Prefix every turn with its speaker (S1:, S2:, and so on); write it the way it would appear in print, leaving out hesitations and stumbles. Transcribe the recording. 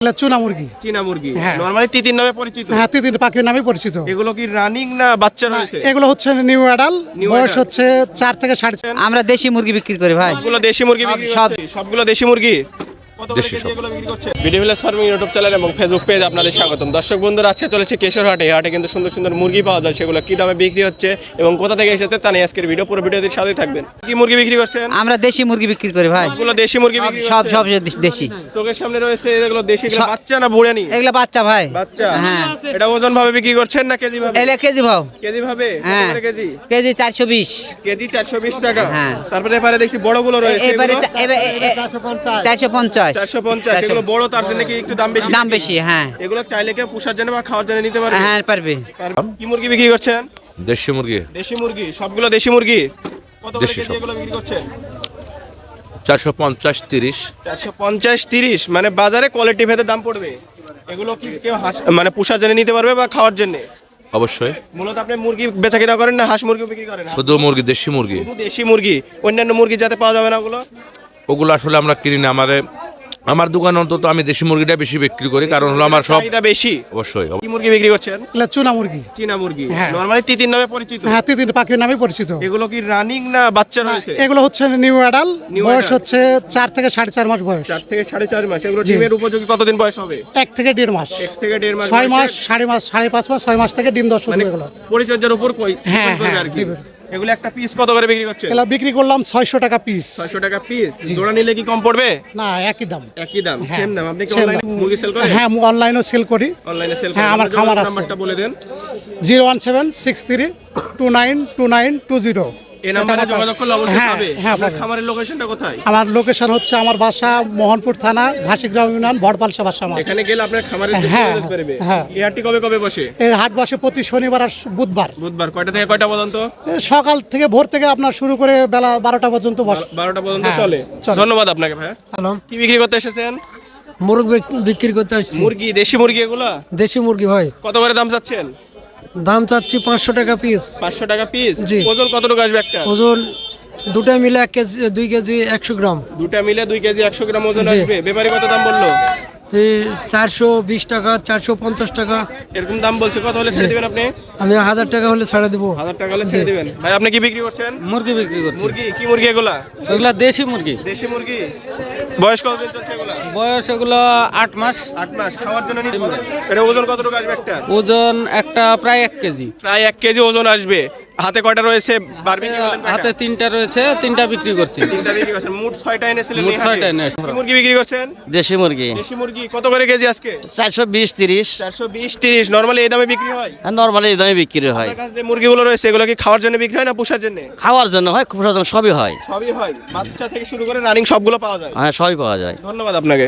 S1: চুনা মুরগি।
S2: চীনা মুরগি
S1: হ্যাঁ।
S2: নরমালি তিতির নামে পরিচিত।
S1: হ্যাঁ, তিতির পাখির নামে পরিচিত।
S2: এগুলো কি রানিং না বাচ্চা রয়েছে?
S1: এগুলো হচ্ছে নিউ অ্যাডাল,
S2: New
S1: বয়স
S2: adult।
S1: হচ্ছে 4 থেকে 4.5।
S3: আমরা দেশি মুরগি বিক্রি করি ভাই।
S2: সবগুলো দেশি মুরগি বিক্রি
S3: সব।
S2: করছে? সবগুলো দেশি মুরগি কত করে কেজি এগুলো বিক্রি করছে? Video village farming YouTube channel এবং ফেসবুক পেজ আপনাদের স্বাগতম। দর্শক বন্ধুরা, আজকে চলেছে কেশর হাটে। এই হাটে কিন্তু সুন্দর সুন্দর মুরগি পাওয়া যায়। সেগুলো কি দামে বিক্রি হচ্ছে এবং কোথা থেকে এসেছে তা নিয়ে আজকের ভিডিও, পুরো ভিডিওটির সাথেই থাকবেন। কি মুরগি বিক্রি করছেন?
S3: আমরা দেশি মুরগি বিক্রি করি ভাই।
S2: সবগুলো দেশি মুরগি বিক্রি
S3: সব
S2: করছেন?
S3: সব দেশি।
S2: চোখের সামনে রয়েছে এগুলো দেশি, এগুলো বাচ্চা না বুড়ানি?
S3: এগুলা বাচ্চা ভাই।
S2: বাচ্চা।
S3: হ্যাঁ।
S2: এটা ওজন ভাবে বিক্রি করছেন না কেজি ভাবে?
S3: এগুলা কেজি ভাও।
S2: কেজি ভাবে? কত
S3: হ্যাঁ।
S2: করে কেজি?
S3: কেজি 420।
S2: কেজি 420 টাকা।
S3: হ্যাঁ।
S2: তারপরে এবারে দেখছি বড়গুলো রয়েছে।
S3: এবারে
S2: এগুলো?
S3: 450।
S2: 450। এগুলো বড়, তার জন্য কি একটু দাম বেশি?
S3: দাম বেশি, হ্যাঁ।
S2: এগুলো চাইলে কেউ পোষার জন্য বা খাওয়ার জন্য নিতে পারবে?
S3: হ্যাঁ পারবে।
S2: কি মুরগি বিক্রি করছেন?
S4: দেশি মুরগি
S2: দেশি মুরগি। সবগুলো দেশি মুরগি কত করে
S4: দেশি
S2: কেজি
S4: সব।
S2: এগুলো বিক্রি করছেন?
S4: 450-30।
S2: 450-30, মানে বাজারে কোয়ালিটি ভেদে দাম পড়বে। এগুলো কি কেউ মানে পোষার জন্য নিতে পারবে বা খাওয়ার জন্য?
S4: অবশ্যই।
S2: মূলত আপনি মুরগি বেচা কিনা করেন না হাঁস মুরগি বিক্রি করেন?
S4: শুধু মুরগি, দেশি মুরগি।
S2: শুধু দেশি মুরগি, অন্যান্য মুরগি যাতে পাওয়া যাবে না ওগুলো?
S4: ওগুলো আসলে আমরা কিনি না। আমার দোকানে অন্তত আমি দেশি মুরগিটা বেশি বিক্রি করি, কারণ হলো আমার সব
S2: চাহিদা বেশি।
S4: অবশ্যই।
S2: কি মুরগি বিক্রি করছেন?
S1: চুনা মুরগি।
S2: চীনা মুরগি।
S1: হ্যাঁ।
S2: নরমালি তিতির নামে পরিচিত।
S1: হ্যাঁ, তিতির পাখির নামে পরিচিত।
S2: এগুলো কি রানিং না বাচ্চা রয়েছে?
S1: এগুলো হচ্ছে নিউ অ্যাডাল,
S2: New
S1: বয়স
S2: adult।
S1: হচ্ছে 4 থেকে 4.5 মাস বয়স।
S2: 4 থেকে 4.5 মাস। এগুলো
S1: জি।
S2: ডিমের উপযোগী কতদিন বয়স হবে?
S1: 1 থেকে 1.5 মাস।
S2: 1 থেকে 1.5 মাস।
S1: 6 মাস,
S2: বয়সে
S1: 5.5 মাস, 5.5 মাস, 6 মাস থেকে ডিম দশ শুরু
S2: মানে
S1: এগুলো।
S2: পরিচর্যার উপর
S1: হ্যাঁ,
S2: করবে
S1: হ্যাঁ,
S2: আর কি।
S1: দিবে।
S2: এগুলো একটা পিস কত করে বিক্রি করছে?
S1: এগুলো বিক্রি করলাম 600 টাকা পিস।
S2: 600 টাকা পিস। জোড়া নিলে কি কম পড়বে?
S1: না, একই দাম।
S2: একই দাম,
S1: হ্যাঁ,
S2: সেম দাম। আপনি কি
S1: same
S2: অনলাইনে
S1: দাম।
S2: মুরগি সেল করেন?
S1: হ্যাঁ, অনলাইনেও সেল করি।
S2: অনলাইনে সেল
S1: হ্যাঁ,
S2: করেন?
S1: আমার খামার আছে।
S2: নাম্বারটা বলে দেন।
S1: 01763292920।
S2: এই নম্বরে যোগাযোগ করলে অবশ্যই
S1: হ্যাঁ,
S2: পাবে।
S1: হ্যাঁ,
S2: আপনার
S1: পাবে।
S2: খামারের লোকেশনটা কোথায়?
S1: আমার লোকেশন হচ্ছে, আমার বাসা মোহনপুর থানা, ঘাসিগ্রাম ইউনিয়ন, ভড়পালসা বাসা আমার।
S2: এখানে গেলে আপনার খামারের
S1: হ্যাঁ,
S2: যোগাযোগ করবে।
S1: হ্যাঁ।
S2: এই হাটটি কবে কবে বসে?
S1: এর হাট বসে প্রতি শনিবার আর বুধবার।
S2: বুধবার। কয়টা থেকে কয়টা পর্যন্ত?
S1: সকাল থেকে ভোর থেকে আপনার শুরু করে বেলা 12টা পর্যন্ত বসে।
S2: 12টা পর্যন্ত
S1: হ্যাঁ,
S2: চলে।
S1: চলে।
S2: ধন্যবাদ আপনাকে ভাইয়া।
S5: হ্যালো,
S2: কি বিক্রি করতে এসেছেন?
S5: মুরগি বিক্রি করতে আসছি।
S2: মুরগি, দেশি মুরগি এগুলা?
S5: দেশি মুরগি ভাই,
S2: কত করে দাম চাচ্ছেন?
S5: দাম চাচ্ছি 500 টাকা পিস।
S2: 500 টাকা পিস।
S5: জি।
S2: ওজন কতটুকু আসবে একটা?
S5: ওজন দুটা মিলে 1 কেজি 2 কেজি 100 গ্রাম।
S2: দুটা মিলে 2 কেজি 100 গ্রাম ওজন
S5: জি।
S2: আসবে। ব্যাপারী কত দাম বললো?
S5: 420 টাকা, 450 টাকা।
S2: এরকম দাম বলছে। কত হলে ছেড়ে দিবেন আপনি?
S5: আমি 1000 টাকা হলে ছাড়া দেবো।
S2: 1000 টাকা হলে ছেড়ে দিবেন। ভাই আপনি কি বিক্রি করছেন?
S6: মুরগি বিক্রি করছি।
S2: মুরগি। কি মুরগি এগুলা?
S6: ওগুলা দেশি মুরগি।
S2: দেশি মুরগি। বয়স কতদিন চলছে এগুলা?
S6: বয়স এগুলো 8 মাস।
S2: 8 মাস। খাওয়ার জন্য নিতে পারেন। এটা ওজন কতটুকু আসবে একটা?
S6: ওজন একটা প্রায় 1 কেজি।
S2: প্রায় 1 কেজি ওজন আসবে। হাতে কয়টা রয়েছে? বারবিকিউ বলেন কয়টা?
S6: হাতে 3টা রয়েছে, 3টা বিক্রি করছি।
S2: 3টা বিক্রি করছেন। মোট 6টা এনেছিলেন
S6: মোট
S2: এই হাটে?
S6: 6টা এনেছি।
S2: কি মুরগি বিক্রি করছেন?
S3: দেশি মুরগি
S2: দেশি মুরগি। কত করে কেজি আজকে?
S3: 420-30।
S2: 420-30। নরমালি এই দামে বিক্রি হয়?
S3: নরমালি এই দামে বিক্রি হয়।
S2: আপনার কাছে যে মুরগিগুলো রয়েছে এগুলো কি খাওয়ার জন্য বিক্রি হয় না পোষার জন্য?
S3: খাওয়ার জন্য হয়, খুব সবই হয়।
S2: সবই হয়। বাচ্চা থেকে শুরু করে রানিং সবগুলো পাওয়া যায়।
S3: হ্যাঁ, সবই পাওয়া যায়।
S2: ধন্যবাদ আপনাকে।